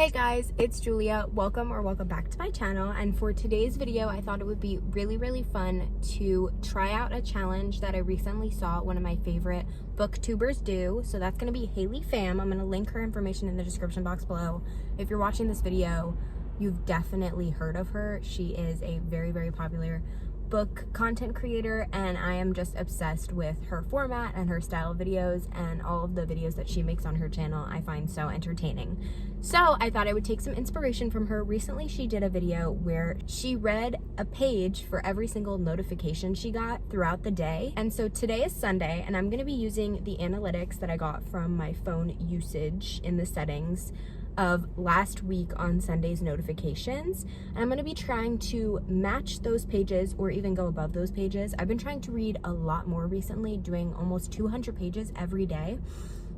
Hey guys, it's Julia. Welcome back to my channel. And for today's video, I thought it would be really fun to try out a challenge that I recently saw one of my favorite booktubers do. So that's going to be Haley Pham. I'm going to link her information in the description box below. If you're watching this video, you've definitely heard of her. She is a very popular book content creator, and I am just obsessed with her format and her style of videos, and all of the videos that she makes on her channel I find so entertaining. So I thought I would take some inspiration from her. Recently she did a video where she read a page for every single notification she got throughout the day. And so today is Sunday, and I'm going to be using the analytics that I got from my phone usage in the settings of last week on Sunday's notifications, and I'm going to be trying to match those pages or even go above those pages. I've been trying to read a lot more recently, doing almost 200 pages every day.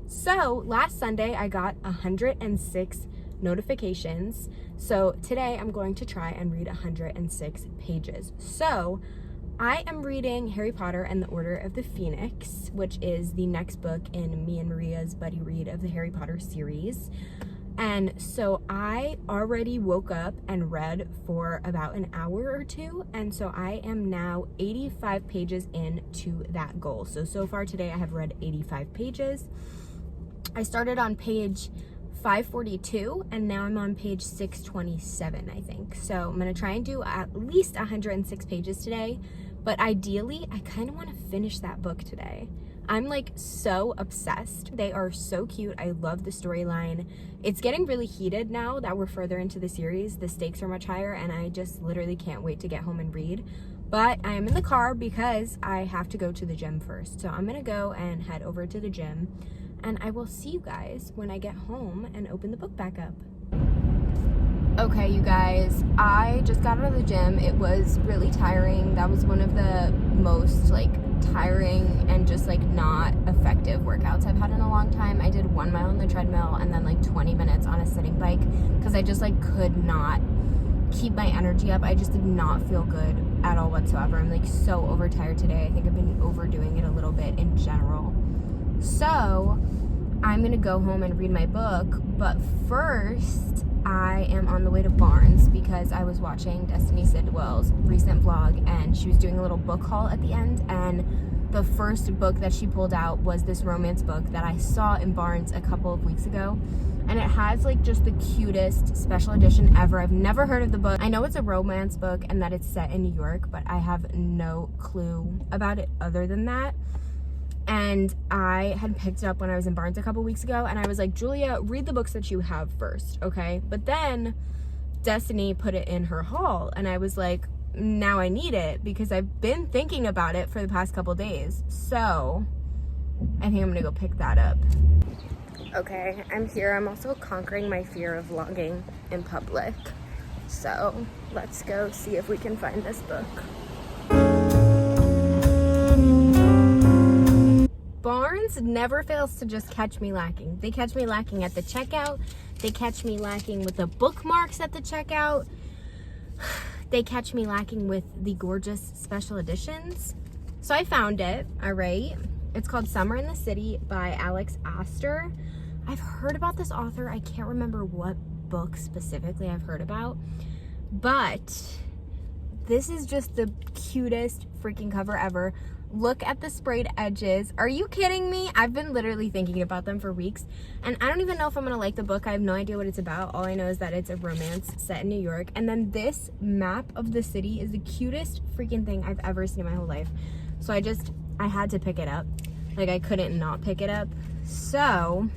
So last Sunday I got 106 notifications, so today I'm going to try and read 106 pages. So I am reading Harry Potter and the Order of the Phoenix, which is the next book in me and Maria's buddy read of the Harry Potter series. And so I already woke up and read for about an hour or two. And so I am now 85 pages into that goal. So far today I have read 85 pages. I started on page 542 and now I'm on page 627, I think. So I'm gonna try and do at least 106 pages today. But ideally, I kind of want to finish that book today. I'm like so obsessed. They are so cute. I love the storyline. It's getting really heated now that we're further into the series. The stakes are much higher and I just literally can't wait to get home and read. But I am in the car because I have to go to the gym first. So I'm gonna go and head over to the gym, and I will see you guys when I get home and open the book back up. Okay, you guys, I just got out of the gym. It was really tiring. That was one of the most tiring and just not effective workouts I've had in a long time. I did 1 mile on the treadmill and then 20 minutes on a sitting bike because I just could not keep my energy up. I just did not feel good at all whatsoever. I'm so overtired today. I think I've been overdoing it a little bit in general. So I'm gonna go home and read my book, but first I am on the way to Barnes because I was watching Destiny Sidwell's recent vlog and she was doing a little book haul at the end, and the first book that she pulled out was this romance book that I saw in Barnes a couple of weeks ago, and it has just the cutest special edition ever. I've never heard of the book. I know it's a romance book and that it's set in New York, but I have no clue about it other than that. And I had picked it up when I was in Barnes a couple weeks ago, and I was like, Julia, read the books that you have first, okay? But then Destiny put it in her haul, and I was like, now I need it because I've been thinking about it for the past couple days. So I think I'm gonna go pick that up. Okay, I'm here. I'm also conquering my fear of vlogging in public. So let's go see if we can find this book. Barnes never fails to just catch me lacking. They catch me lacking at the checkout. They catch me lacking with the bookmarks at the checkout. They catch me lacking with the gorgeous special editions. So I found it, all right. It's called Summer in the City by Alex Astor. I've heard about this author. I can't remember what book specifically I've heard about, but this is just the cutest freaking cover ever. Look at the sprayed edges. Are you kidding me? I've been literally thinking about them for weeks, and I don't even know if I'm gonna like the book. I have no idea what it's about. All I know is that it's a romance set in New York, and then this map of the city is the cutest freaking thing I've ever seen in my whole life. So I had to pick it up. I couldn't not pick it up. So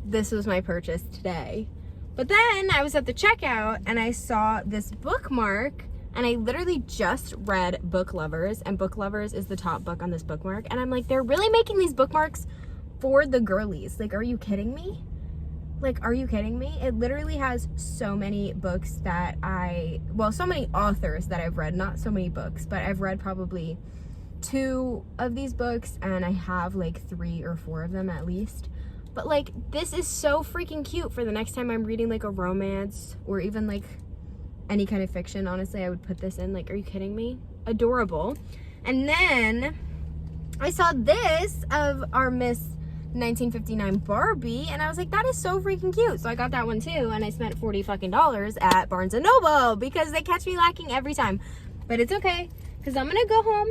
this was my purchase today. But then I was at the checkout and I saw this bookmark, and I literally just read Book Lovers, and Book Lovers is the top book on this bookmark, and I'm like, they're really making these bookmarks for the girlies. Are you kidding me? Are you kidding me? It literally has so many books that so many authors that I've read, not so many books, but I've read probably 2 of these books, and I have 3 or 4 of them at least. But this is so freaking cute for the next time I'm reading a romance or even any kind of fiction. Honestly, I would put this in. Are you kidding me? Adorable. And then I saw this of our Miss 1959 Barbie, and I was like, that is so freaking cute. So I got that one too, and I spent $40 fucking at Barnes and Noble because they catch me lacking every time. But it's okay, because I'm gonna go home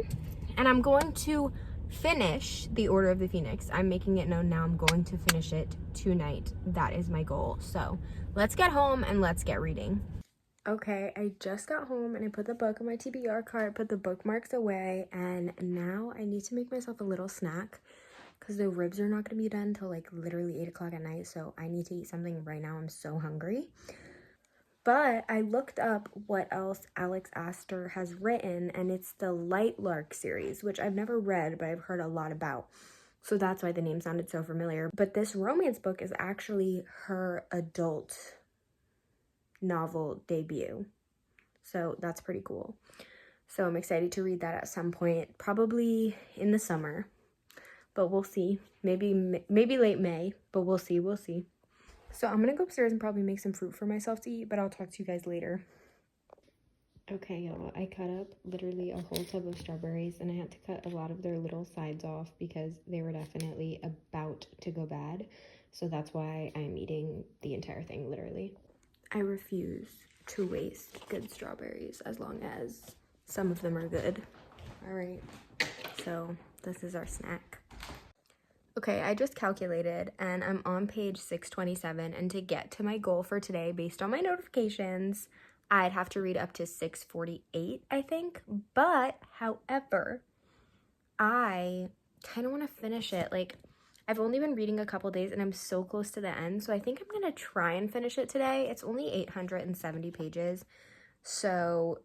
and I'm going to finish the Order of the Phoenix. I'm making it known now. I'm going to finish it tonight. That is my goal. So let's get home and let's get reading. Okay, I just got home and I put the book on my TBR cart, put the bookmarks away, and now I need to make myself a little snack because the ribs are not going to be done until like literally 8 o'clock at night, so I need to eat something right now. I'm so hungry. But I looked up what else Alex Astor has written, and it's the Light Lark series, which I've never read, but I've heard a lot about. So that's why the name sounded so familiar. But this romance book is actually her adult novel debut. So that's pretty cool. So I'm excited to read that at some point, probably in the summer. But we'll see. Maybe late May, but we'll see. So I'm gonna go upstairs and probably make some fruit for myself to eat, but I'll talk to you guys later. Okay, y'all, I cut up literally a whole tub of strawberries, and I had to cut a lot of their little sides off because they were definitely about to go bad. So that's why I'm eating the entire thing, literally. I refuse to waste good strawberries as long as some of them are good. All right, so this is our snack. Okay, I just calculated and I'm on page 627, and to get to my goal for today based on my notifications, I'd have to read up to 648, I think. But however, I kind of want to finish it. Like, I've only been reading a couple days and I'm so close to the end, so I think I'm going to try and finish it today. It's only 870 pages, so,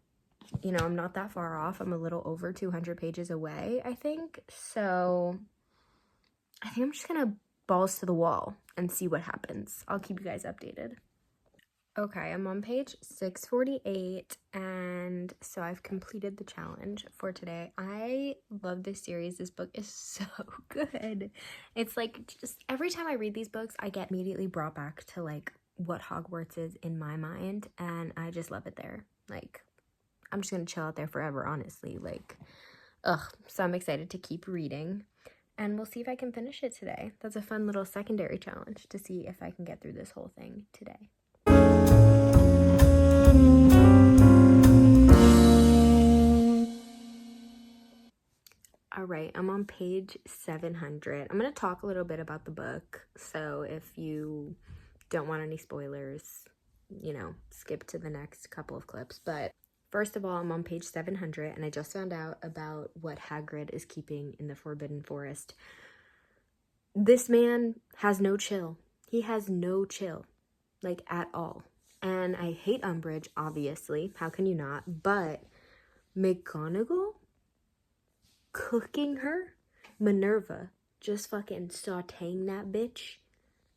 you know, I'm not that far off. I'm a little over 200 pages away, I think. So I think I'm just gonna balls to the wall and see what happens. I'll keep you guys updated. Okay, I'm on page 648, and so I've completed the challenge for today. I love this series. This book is so good. It's like, just every time I read these books, I get immediately brought back to like what Hogwarts is in my mind, and I just love it there. Like, I'm just gonna chill out there forever, honestly. Like, so I'm excited to keep reading. And we'll see if I can finish it today. That's a fun little secondary challenge to see if I can get through this whole thing today. All right, I'm on page 700. I'm going to talk a little bit about the book. So if you don't want any spoilers, you know, skip to the next couple of clips. But first of all, I'm on page 700, and I just found out about what Hagrid is keeping in the Forbidden Forest. This man has no chill. He has no chill, like, at all. And I hate Umbridge, obviously. How can you not? But McGonagall cooking her, Minerva just fucking sauteing that bitch.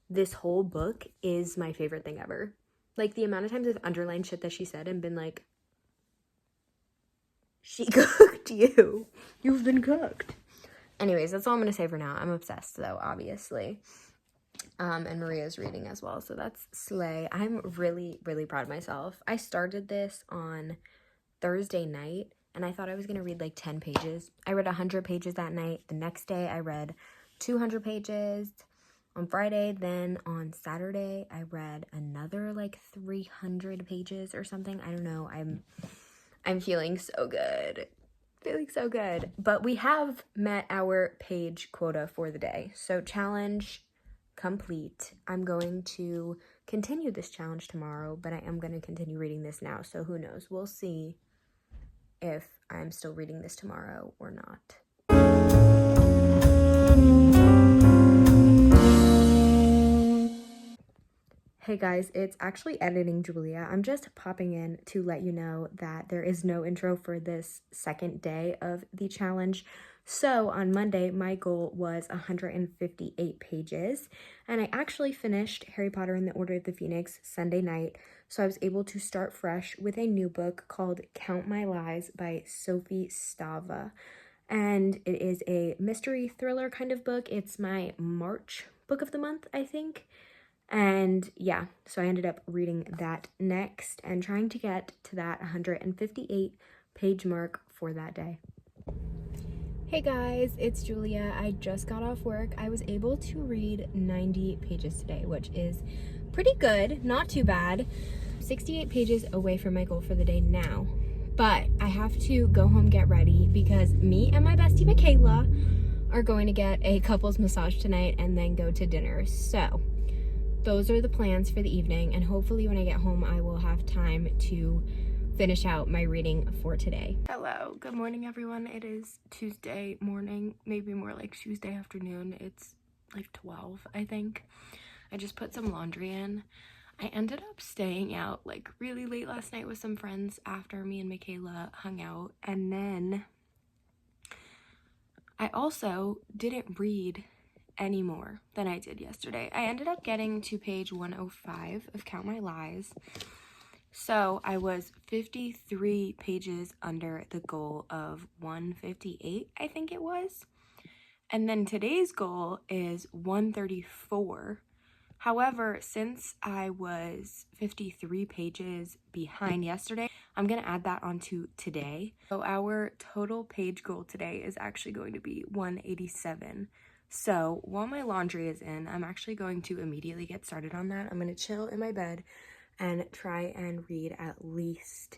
This whole book is my favorite thing ever. Like, the amount of times I've underlined shit that she said and been like, she cooked you. You've been cooked. Anyways, that's all I'm going to say for now. I'm obsessed, though, obviously. And Maria's reading as well, so that's slay. I'm really, really proud of myself. I started this on Thursday night, and I thought I was going to read like 10 pages. I read 100 pages that night. The next day, I read 200 pages. On Friday, then on Saturday, I read another like 300 pages or something. I don't know. I'm feeling so good. Feeling so good. But we have met our page quota for the day. So challenge complete. I'm going to continue this challenge tomorrow, but I am going to continue reading this now. So who knows? We'll see if I'm still reading this tomorrow or not. Hey guys, it's actually Editing Julia. I'm just popping in to let you know that there is no intro for this second day of the challenge. So on Monday, my goal was 158 pages, and I actually finished Harry Potter and the Order of the Phoenix Sunday night, so I was able to start fresh with a new book called Count My Lies by Sophie Stava. And it is a mystery thriller kind of book. It's my March book of the month, I think. And yeah, so I ended up reading that next and trying to get to that 158 page mark for that day. Hey guys, it's Julia. I just got off work. I was able to read 90 pages today, which is pretty good, not too bad. 68 pages away from my goal for the day now, but I have to go home, get ready, because me and my bestie Michaela are going to get a couples massage tonight and then go to dinner. So those are the plans for the evening, and hopefully when I get home I will have time to finish out my reading for today. Hello, good morning everyone. It is Tuesday morning, maybe more like Tuesday afternoon. It's like 12, I think. I just put some laundry in. I ended up staying out like really late last night with some friends after me and Michaela hung out, and then I also didn't read any more than I did yesterday. I ended up getting to page 105 of Count My Lies. So I was 53 pages under the goal of 158, I think it was. And then today's goal is 134. However, since I was 53 pages behind yesterday, I'm going to add that onto today. So our total page goal today is actually going to be 187. So while my laundry is in, I'm actually going to immediately get started on that. I'm going to chill in my bed and try and read at least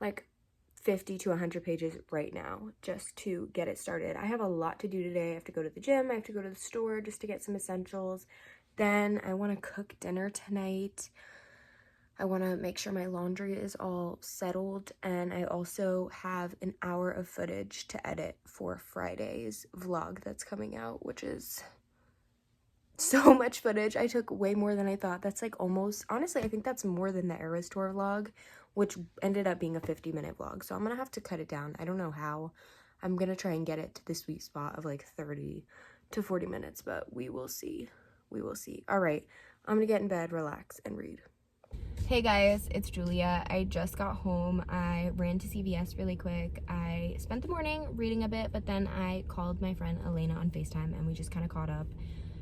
like 50 to 100 pages right now just to get it started. I have a lot to do today. I have to go to the gym. I have to go to the store just to get some essentials. Then I want to cook dinner tonight. I want to make sure my laundry is all settled, and I also have an hour of footage to edit for Friday's vlog that's coming out, which is so much footage. I took way more than I thought. That's like almost, honestly, I think that's more than the Eras Tour vlog, which ended up being a 50-minute vlog. So I'm gonna have to cut it down. I don't know how. I'm gonna try and get it to the sweet spot of like 30 to 40 minutes, but we will see. We will see. All right, I'm gonna get in bed, relax, and read. Hey guys, it's Julia. I just got home. I ran to CVS really quick. I spent the morning reading a bit, but then I called my friend Elena on FaceTime and we just kind of caught up.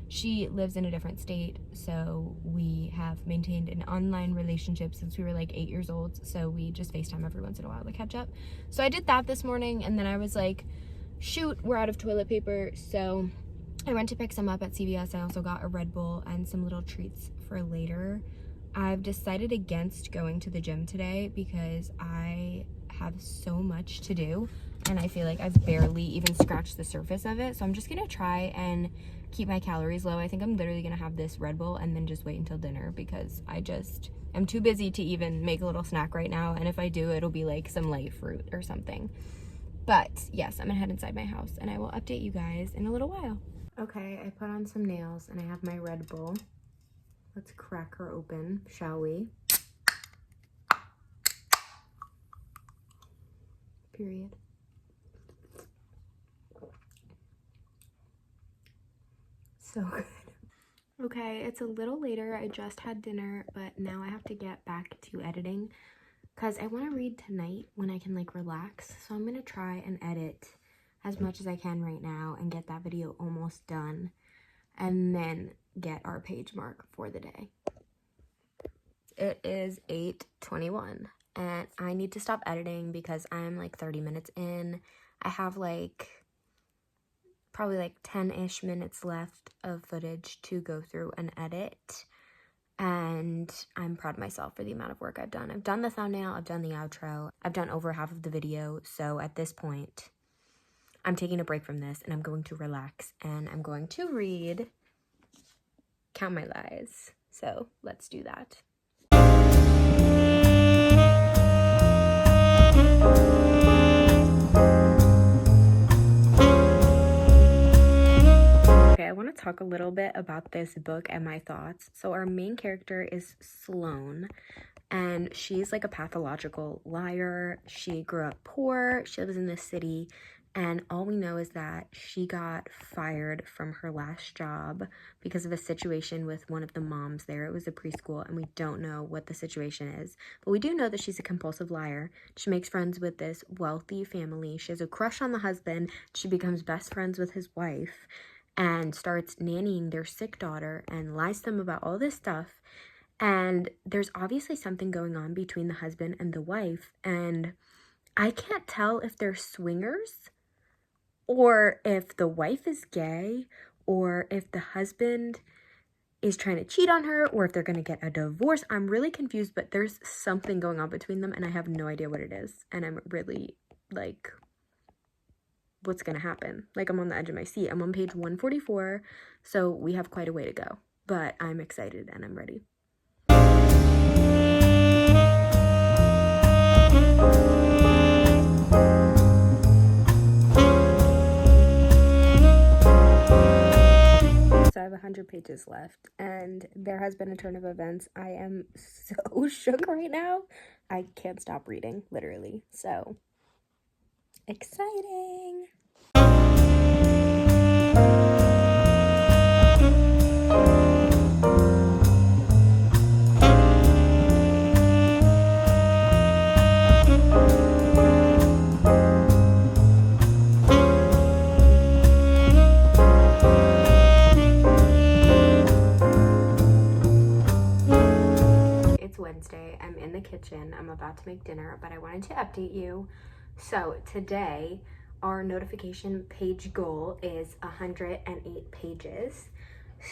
She lives in a different state, so we have maintained an online relationship since we were like 8 years old, so we just FaceTime every once in a while to catch up. So I did that this morning, and then I was like, shoot, we're out of toilet paper, so I went to pick some up at CVS. I also got a Red Bull and some little treats for later. I've decided against going to the gym today because I have so much to do, and I feel like I've barely even scratched the surface of it, so I'm just gonna try and keep my calories low. I think I'm literally gonna have this Red Bull and then just wait until dinner because I'm too busy to even make a little snack right now, and if I do, it'll be like some light fruit or something. But yes, I'm gonna head inside my house and I will update you guys in a little while. Okay, I put on some nails and I have my Red Bull. Let's crack her open, shall we? Period. So good. Okay, it's a little later. I just had dinner, but now I have to get back to editing because I want to read tonight when I can like relax. So I'm gonna try and edit as much as I can right now and get that video almost done, and then get our page mark for the day. It is 8:21 and I need to stop editing because I'm like 30 minutes in. I have like probably like 10-ish minutes left of footage to go through and edit, and I'm proud of myself for the amount of work I've done. I've done the thumbnail, I've done the outro, I've done over half of the video, so at this point I'm taking a break from this and I'm going to relax and I'm going to read Count My Lies. So let's do that. Okay, I want to talk a little bit about this book and my thoughts. So our main character is Sloane, and she's like a pathological liar. She grew up poor, she lives in the city, and all we know is that she got fired from her last job because of a situation with one of the moms there. It was a preschool, and we don't know what the situation is, but we do know that she's a compulsive liar. She makes friends with this wealthy family. She has a crush on the husband. She becomes best friends with his wife and starts nannying their sick daughter and lies to them about all this stuff. And there's obviously something going on between the husband and the wife, and I can't tell if they're swingers or if the wife is gay, or if the husband is trying to cheat on her, or if they're gonna get a divorce. I'm really confused, but there's something going on between them and I have no idea what it is. And I'm really like, what's gonna happen? Like, I'm on the edge of my seat. I'm on page 144, so we have quite a way to go, but I'm excited and I'm ready. So I have 100 pages left and there has been a turn of events. I am so shook right now. I can't stop reading, literally. So exciting. Wednesday. I'm in the kitchen. I'm about to make dinner, but I wanted to update you. So today our notification page goal is 108 pages.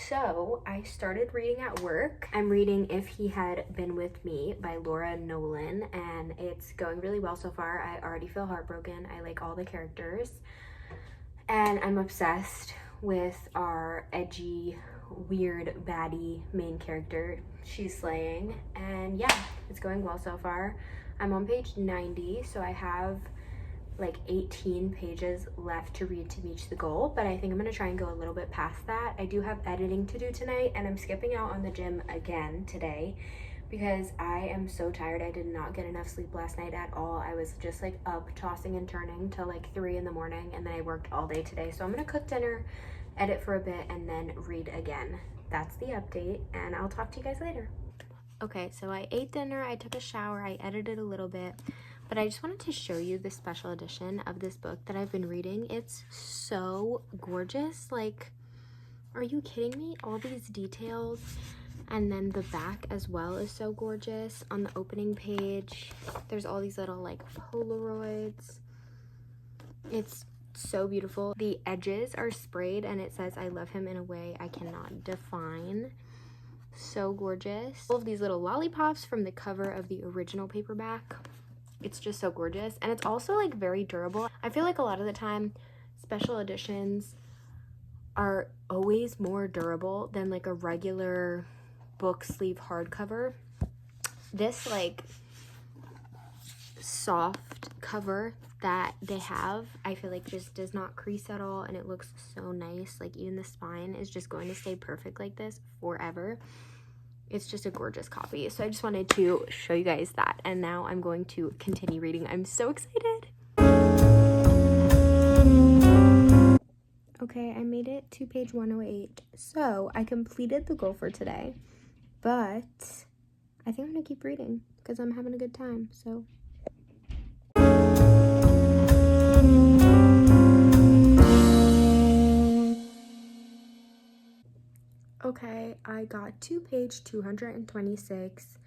So I started reading at work. I'm reading If He Had Been With Me by Laura Nolan, and it's going really well so far. I already feel heartbroken. I like all the characters and I'm obsessed with our edgy, weird, baddie main character. She's slaying, and yeah, it's going well so far. I'm on page 90, so I have like 18 pages left to read to reach the goal, but I think I'm gonna try and go a little bit past that. I do have editing to do tonight, and I'm skipping out on the gym again today because I am so tired. I did not get enough sleep last night at all. I was just like up tossing and turning till like 3 in the morning, and then I worked all day today. So I'm gonna cook dinner, edit for a bit, and then read again. That's the update, and I'll talk to you guys later. Okay, so I ate dinner, I took a shower, I edited a little bit, but I just wanted to show you the special edition of this book that I've been reading. It's so gorgeous. Like, are you kidding me? All these details, and then the back as well is so gorgeous. On the opening page, there's all these little like Polaroids. It's so beautiful. The edges are sprayed and it says I love him in a way I cannot define. So gorgeous. All of these little lollipops from the cover of the original paperback. It's just so gorgeous, and it's also like very durable. I feel like a lot of the time special editions are always more durable than like a regular book sleeve hardcover. This like soft cover that they have, I feel like just does not crease at all, and it looks so nice. Like even the spine is just going to stay perfect like this forever. It's just a gorgeous copy. So I just wanted to show you guys that, and now I'm going to continue reading. I'm so excited. Okay, I made it to page 108. So I completed the goal for today, but I think I'm gonna keep reading because I'm having a good time. So okay, I got to page 226.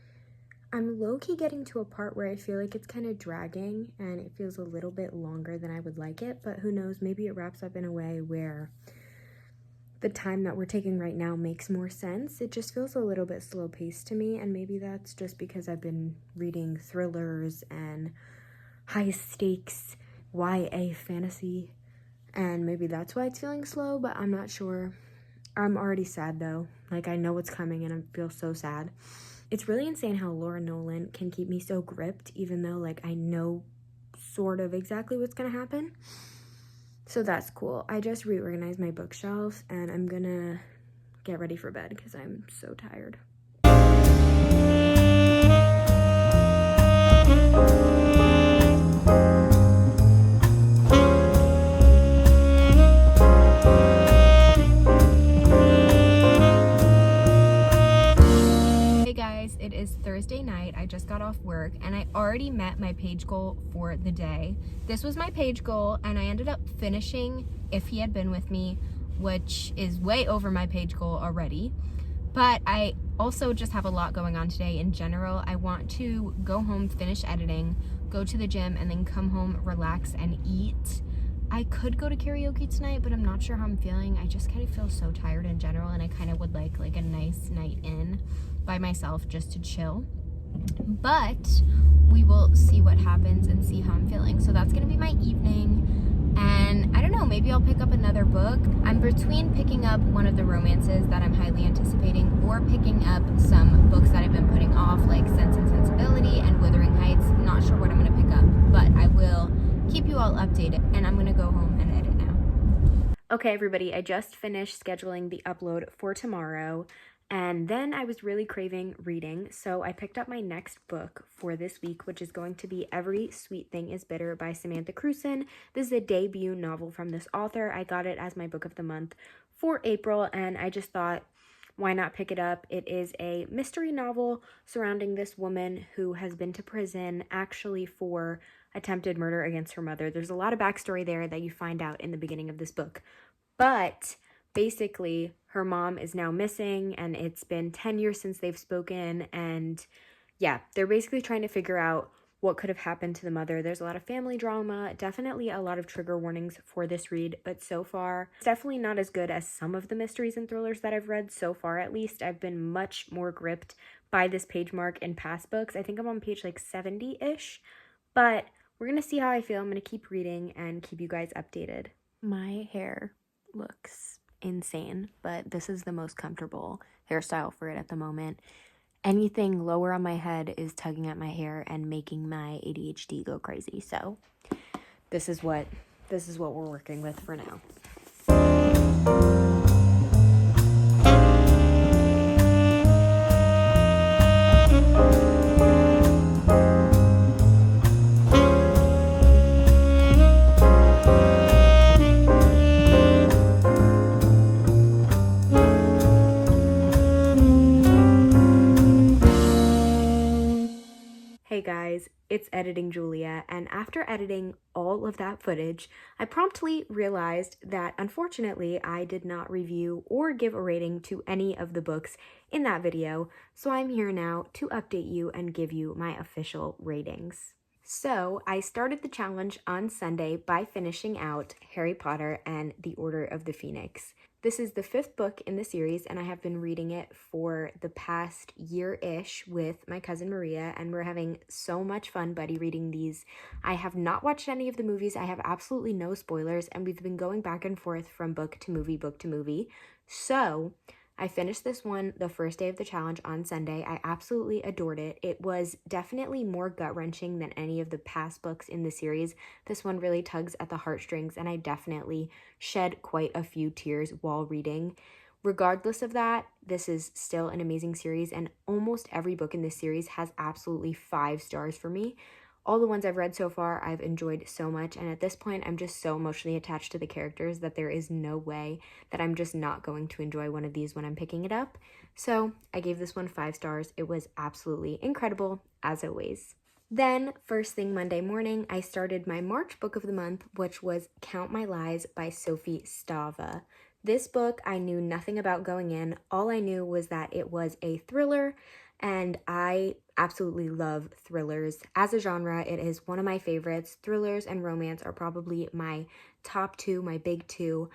I'm low-key getting to a part where I feel like it's kind of dragging and it feels a little bit longer than I would like it, but who knows, maybe it wraps up in a way where the time that we're taking right now makes more sense. It just feels a little bit slow-paced to me, and maybe that's just because I've been reading thrillers and high-stakes YA fantasy, and maybe that's why it's feeling slow, but I'm not sure. I'm already sad though. Like, I know what's coming and I feel so sad. It's really insane how Laura Nolan can keep me so gripped, even though like I know sort of exactly what's gonna happen. So that's cool. I just reorganized my bookshelves and I'm gonna get ready for bed because I'm so tired. It is Thursday night. I just got off work and I already met my page goal for the day. This was my page goal and I ended up finishing If He Had Been With Me, which is way over my page goal already. But I also just have a lot going on today in general. I want to go home, finish editing, go to the gym, and then come home, relax, and eat. I could go to karaoke tonight, but I'm not sure how I'm feeling. I just kind of feel so tired in general, and I kind of would like a nice night in by myself just to chill. But we will see what happens and see how I'm feeling. So that's gonna be my evening, and I don't know, maybe I'll pick up another book. I'm between picking up one of the romances that I'm highly anticipating or picking up some books that I've been putting off, like Sense and Sensibility and Wuthering Heights. Not sure what I'm gonna pick up, but I will keep you all updated, and I'm gonna go home and edit now. Okay, everybody, I just finished scheduling the upload for tomorrow, and then I was really craving reading, so I picked up my next book for this week, which is going to be Every Sweet Thing is Bitter by Samantha Crewson. This is a debut novel from this author. I got it as my book of the month for April, and I just thought, why not pick it up? It is a mystery novel surrounding this woman who has been to prison actually for attempted murder against her mother. There's a lot of backstory there that you find out in the beginning of this book. But basically, her mom is now missing, and it's been 10 years since they've spoken. And yeah, they're basically trying to figure out what could have happened to the mother. There's a lot of family drama, definitely a lot of trigger warnings for this read, but so far, it's definitely not as good as some of the mysteries and thrillers that I've read so far. At least I've been much more gripped by this page mark in past books. I think I'm on page like 70-ish, but we're gonna see how I feel. I'm gonna keep reading and keep you guys updated. My hair looks insane, but this is the most comfortable hairstyle for it at the moment. Anything lower on my head is tugging at my hair and making my ADHD go crazy. So this is what we're working with for now. Hey guys, it's Editing Julia, and after editing all of that footage, I promptly realized that unfortunately I did not review or give a rating to any of the books in that video, so I'm here now to update you and give you my official ratings. So I started the challenge on Sunday by finishing out Harry Potter and the Order of the Phoenix. This is the 5th book in the series, and I have been reading it for the past year-ish with my cousin Maria, and we're having so much fun buddy reading these. I have not watched any of the movies. I have absolutely no spoilers, and we've been going back and forth from book to movie. So I finished this one the first day of the challenge on Sunday. I absolutely adored it. It was definitely more gut-wrenching than any of the past books in the series. This one really tugs at the heartstrings, and I definitely shed quite a few tears while reading. Regardless of that, this is still an amazing series, and almost every book in this series has absolutely 5 stars for me. All the ones I've read so far, I've enjoyed so much, and at this point, I'm just so emotionally attached to the characters that there is no way that I'm just not going to enjoy one of these when I'm picking it up. So I gave this one 5 stars. It was absolutely incredible, as always. Then, first thing Monday morning, I started my March book of the month, which was Count My Lies by Sophie Stava. This book I knew nothing about going in. All I knew was that it was a thriller, and I absolutely love thrillers. As a genre, it is one of my favorites. Thrillers and romance are probably my top 2, my big 2.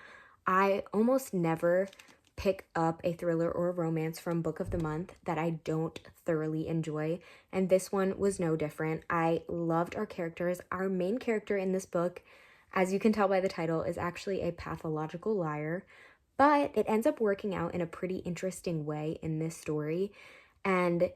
I almost never pick up a thriller or a romance from book of the month that I don't thoroughly enjoy, and this one was no different. I loved our characters. Our main character in this book, as you can tell by the title, is actually a pathological liar, but it ends up working out in a pretty interesting way in this story. And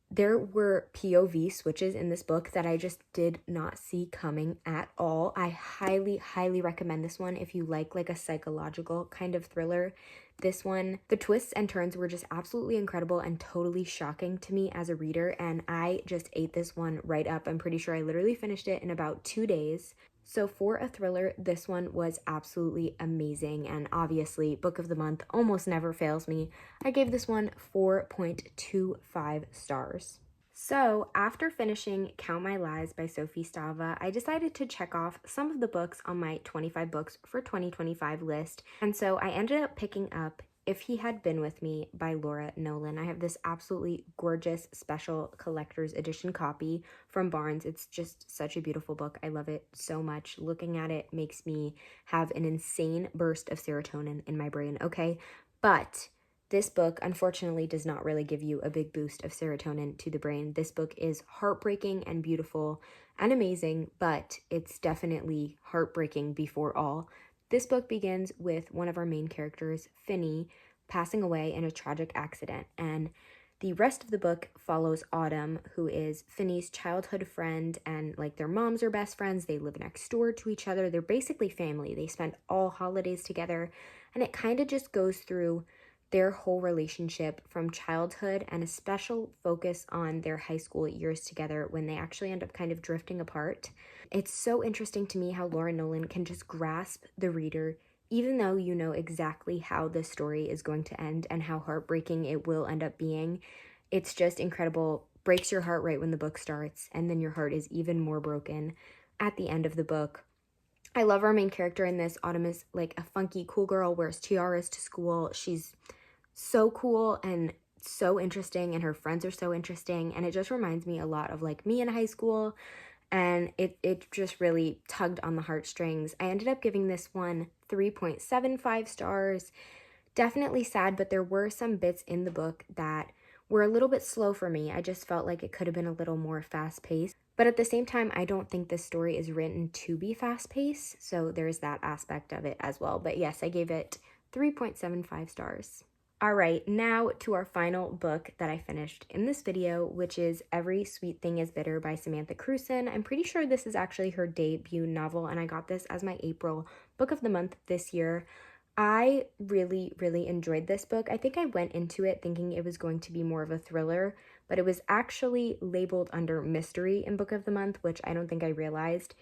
there were POV switches in this book that I just did not see coming at all. I highly, highly recommend this one if you like a psychological kind of thriller. This one, the twists and turns were just absolutely incredible and totally shocking to me as a reader, and I just ate this one right up. I'm pretty sure I literally finished it in about 2 days. So for a thriller, this one was absolutely amazing, and obviously book of the month almost never fails me. I gave this one 4.25 stars. So after finishing Count My Lies by Sophie Stava, I decided to check off some of the books on my 25 books for 2025 list, and so I ended up picking up If He Had Been With Me by Laura Nolan. I have this absolutely gorgeous special collector's edition copy from Barnes. It's just such a beautiful book. I love it so much. Looking at it makes me have an insane burst of serotonin in my brain, okay? But this book, unfortunately, does not really give you a big boost of serotonin to the brain. This book is heartbreaking and beautiful and amazing, but it's definitely heartbreaking before all. This book begins with one of our main characters, Finney, passing away in a tragic accident, and the rest of the book follows Autumn, who is Finney's childhood friend, and like their moms are best friends. They live next door to each other. They're basically family. They spend all holidays together, and it kind of just goes through their whole relationship from childhood and a special focus on their high school years together when they actually end up kind of drifting apart. It's so interesting to me how Laura Nolan can just grasp the reader, even though you know exactly how the story is going to end and how heartbreaking it will end up being. It's just incredible. Breaks your heart right when the book starts, and then your heart is even more broken at the end of the book. I love our main character in this. Autumn is like a funky, cool girl, wears tiaras to school. She's so cool and so interesting, and her friends are so interesting, and it just reminds me a lot of like me in high school, and it just really tugged on the heartstrings. I ended up giving this one 3.75 stars. Definitely sad, but there were some bits in the book that were a little bit slow for me. I just felt like it could have been a little more fast-paced. But at the same time, I don't think this story is written to be fast-paced, so there's that aspect of it as well. But yes, I gave it 3.75 stars. All right, now to our final book that I finished in this video, which is Every Sweet Thing is Bitter by Samantha Crewson. I'm pretty sure this is actually her debut novel, and I got this as my April book of the month this year. I really, really enjoyed this book. I think I went into it thinking it was going to be more of a thriller, but it was actually labeled under mystery in book of the month, which I don't think I realized.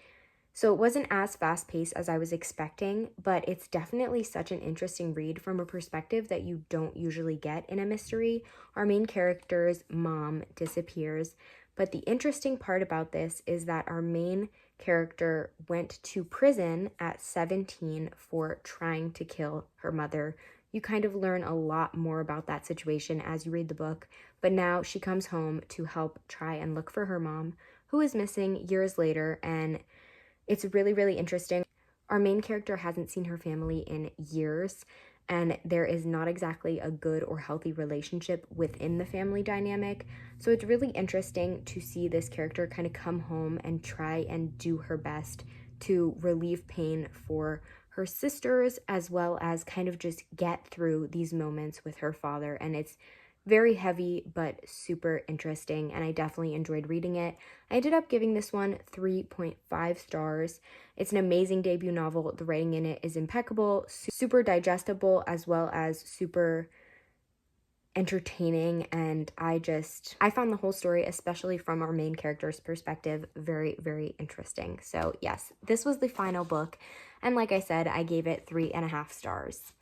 So it wasn't as fast-paced as I was expecting, but it's definitely such an interesting read from a perspective that you don't usually get in a mystery. Our main character's mom disappears, but the interesting part about this is that our main character went to prison at 17 for trying to kill her mother. You kind of learn a lot more about that situation as you read the book, but now she comes home to help try and look for her mom, who is missing years later, and it's really, really interesting. Our main character hasn't seen her family in years, and there is not exactly a good or healthy relationship within the family dynamic. So it's really interesting to see this character kind of come home and try and do her best to relieve pain for her sisters, as well as kind of just get through these moments with her father. And it's very heavy, but super interesting, and I definitely enjoyed reading it. I ended up giving this one 3.5 stars. It's an amazing debut novel. The writing in it is impeccable, super digestible, as well as super entertaining, and I found the whole story, especially from our main character's perspective, very, very interesting. So yes, this was the final book, and like I said, I gave it 3.5 stars.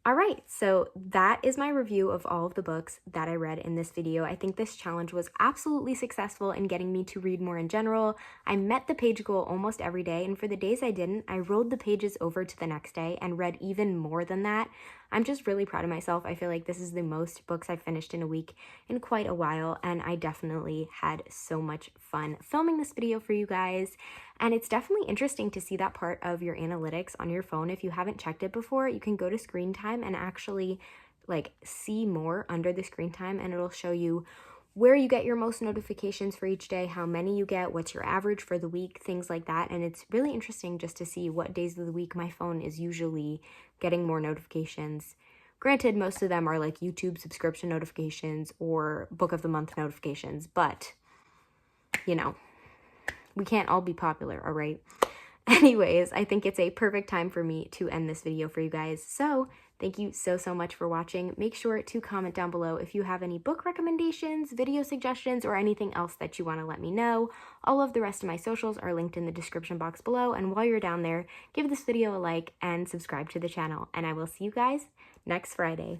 All right, so that is my review of all of the books that I read in this video. I think this challenge was absolutely successful in getting me to read more in general. I met the page goal almost every day, and for the days I didn't, I rolled the pages over to the next day and read even more than that. I'm just really proud of myself. I feel like this is the most books I've finished in a week in quite a while, and I definitely had so much fun filming this video for you guys. And it's definitely interesting to see that part of your analytics on your phone. If you haven't checked it before, you can go to screen time and actually like see more under the screen time, and it'll show you where you get your most notifications for each day, how many you get, what's your average for the week, things like that. And it's really interesting just to see what days of the week my phone is usually getting more notifications. Granted, most of them are like YouTube subscription notifications or book of the month notifications, but you know, we can't all be popular, all right? Anyways, I think it's a perfect time for me to end this video for you guys. So thank you so much for watching. Make sure to comment down below if you have any book recommendations, video suggestions, or anything else that you want to let me know. All of the rest of my socials are linked in the description box below. And while you're down there, give this video a like and subscribe to the channel. And I will see you guys next Friday.